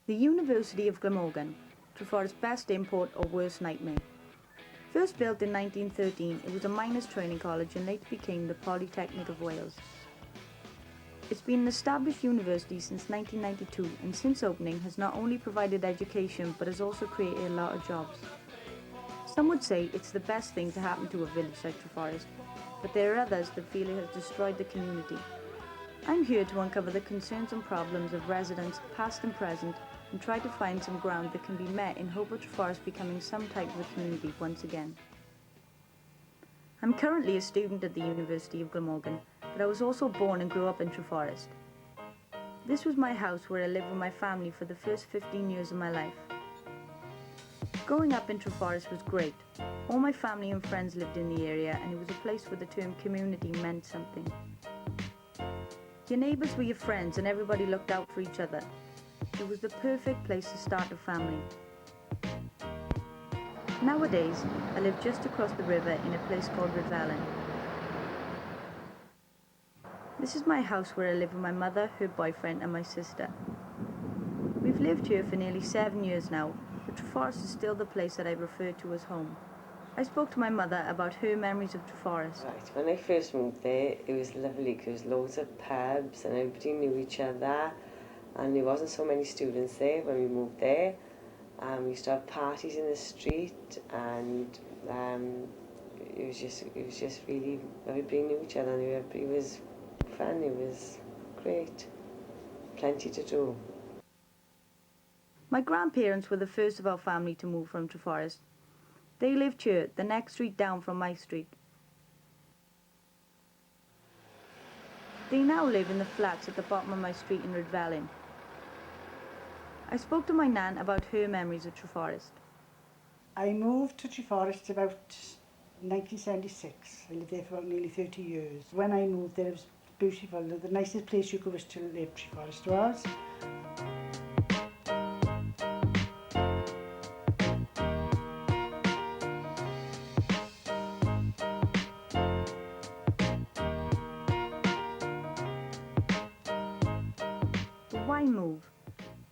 The University of Glamorgan, Treforest's best import or worst nightmare. First built in 1913, it was a miners' training college and later became the Polytechnic of Wales. It's been an established university since 1992 and since opening has not only provided education but has also created a lot of jobs. Some would say it's the best thing to happen to a village like Treforest, but there are others that feel it has destroyed the community. I'm here to uncover the concerns and problems of residents, past and present, and try to find some ground that can be met in hope of Treforest becoming some type of a community once again. I'm currently a student at the University of Glamorgan, but I was also born and grew up in Treforest. This was my house where I lived with my family for the first 15 years of my life. Growing up in Treforest was great. All my family and friends lived in the area and it was a place where the term community meant something. Your neighbours were your friends and everybody looked out for each other. It was the perfect place to start a family. Nowadays, I live just across the river in a place called Redvallen. This is my house where I live with my mother, her boyfriend and my sister. We've lived here for nearly 7 years now, but Treforest is still the place that I refer to as home. I spoke to my mother about her memories of Treforest. Right, when I first moved there, it was lovely because there was loads of pubs and everybody knew each other, and there wasn't so many students there when we moved there. We used to have parties in the street, and it was just really, everybody knew each other and everybody was fun. It was great, plenty to do. My grandparents were the first of our family to move from Treforest. They lived here, the next street down from my street. They now live in the flats at the bottom of my street in Redvallen. I spoke to my nan about her memories of Treforest. I moved to Treforest about 1976. I lived there for about nearly 30 years. When I moved there, it was beautiful. The nicest place you could wish to live, Treforest was. But why move?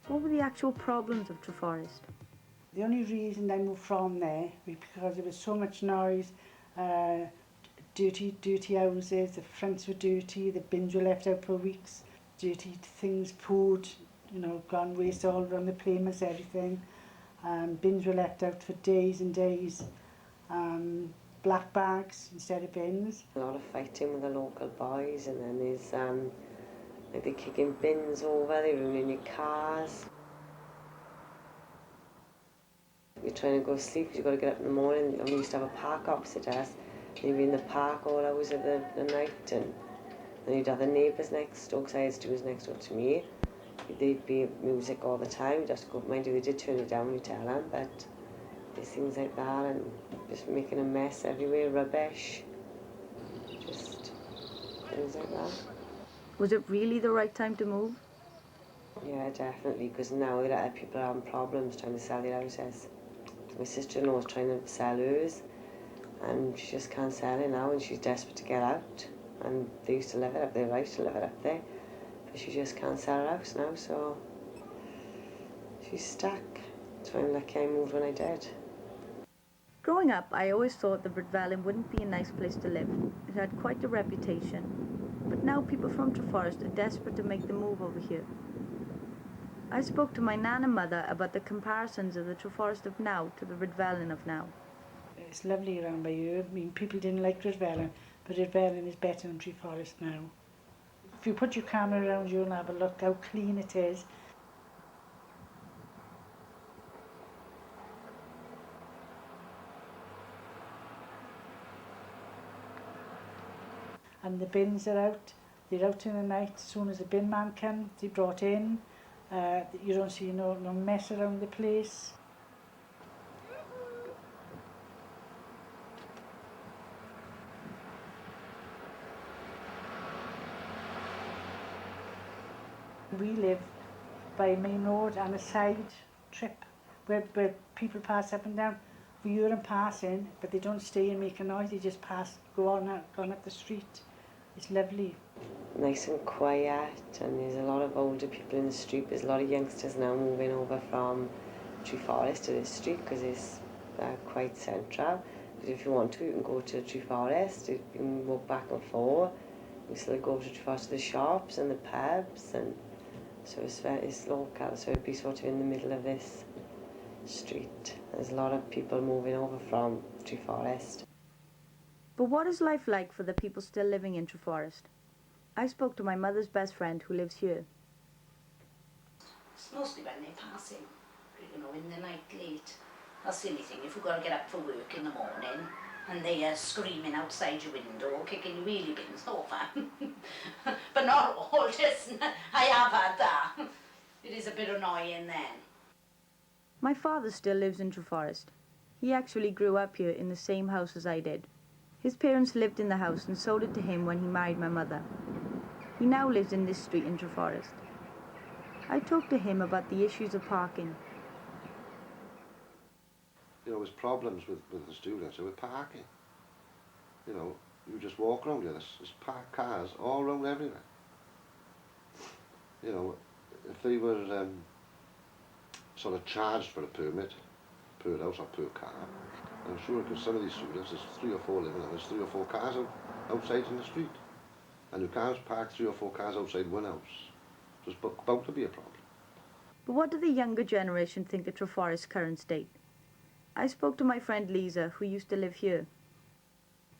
What were the actual problems of Treforest? The only reason I moved from there was because there was so much noise, dirty houses, the fronts were dirty, the bins were left out for weeks, dirty things, food, gone waste all around the pavements, everything. Bins were left out for days and days, black bags instead of bins. A lot of fighting with the local boys, and then there's like they're kicking bins over, they're ruining your cars. You're trying to go to sleep because you've got to get up in the morning, and we used to have a park opposite us. You'd be in the park all hours of the night, and then you'd have the neighbours next door, because I had students next door to me. There'd be music all the time. You'd have to go, mind you, they did turn it down when you tell them, but there's things like that, and just making a mess everywhere, rubbish, just things like that. Was it really the right time to move? Yeah, definitely, because now people are having problems trying to sell their houses. My sister-in-law is trying to sell hers, and she just can't sell it now, and she's desperate to get out. And they used to live it up there, I used to live it up there, but she just can't sell her house now, so she's stuck. So I'm lucky I moved when I did. Growing up, I always thought that Redvallen wouldn't be a nice place to live. It had quite a reputation. But now people from Treforest are desperate to make the move over here. I spoke to my nan and mother about the comparisons of the Treforest of now to the Redvallen of now. It's lovely around by here. I mean, people didn't like Redvallen, but Redvallen is better than Treforest now. If you put your camera around you and have a look how clean it is. And the bins are out. They're out in the night. As soon as the bin man comes, they're brought in. You don't see no mess around the place. We live by a main road and a side trip where people pass up and down. We hear them passing, but they don't stay and make a noise. They just pass, go on up the street. It's lovely. Nice and quiet, and there's a lot of older people in the street. There's a lot of youngsters now moving over from Treforest to this street because it's quite central. Because if you want to, you can go to Treforest, you can walk back and forth. You still go to Treforest to the shops and the pubs, and so it's local, so it'd be sort of in the middle of this street. There's a lot of people moving over from Treforest. But what is life like for the people still living in Treforest? I spoke to my mother's best friend who lives here. It's mostly when they're passing, you know, in the night late. That's the only thing. If you've got to get up for work in the morning and they are screaming outside your window, kicking your wheelie bins over. But not all, just I have had that. It is a bit annoying then. My father still lives in Treforest. He actually grew up here in the same house as I did. His parents lived in the house and sold it to him when he married my mother. He now lives in this street in Treforest. I talked to him about the issues of parking. You know, there's problems with the students with parking. You know, you just walk around here, there's parked cars all around everywhere. You know, if they were sort of charged for a permit, per house or per car, I'm sure because some of these students, there's 3 or 4 living and there's 3 or 4 cars outside in the street. And you can't park 3 or 4 cars outside one house. So it's bound to be a problem. But what do the younger generation think of Treforest's current state? I spoke to my friend Lisa, who used to live here.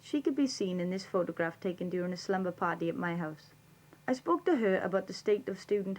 She could be seen in this photograph taken during a slumber party at my house. I spoke to her about the state of student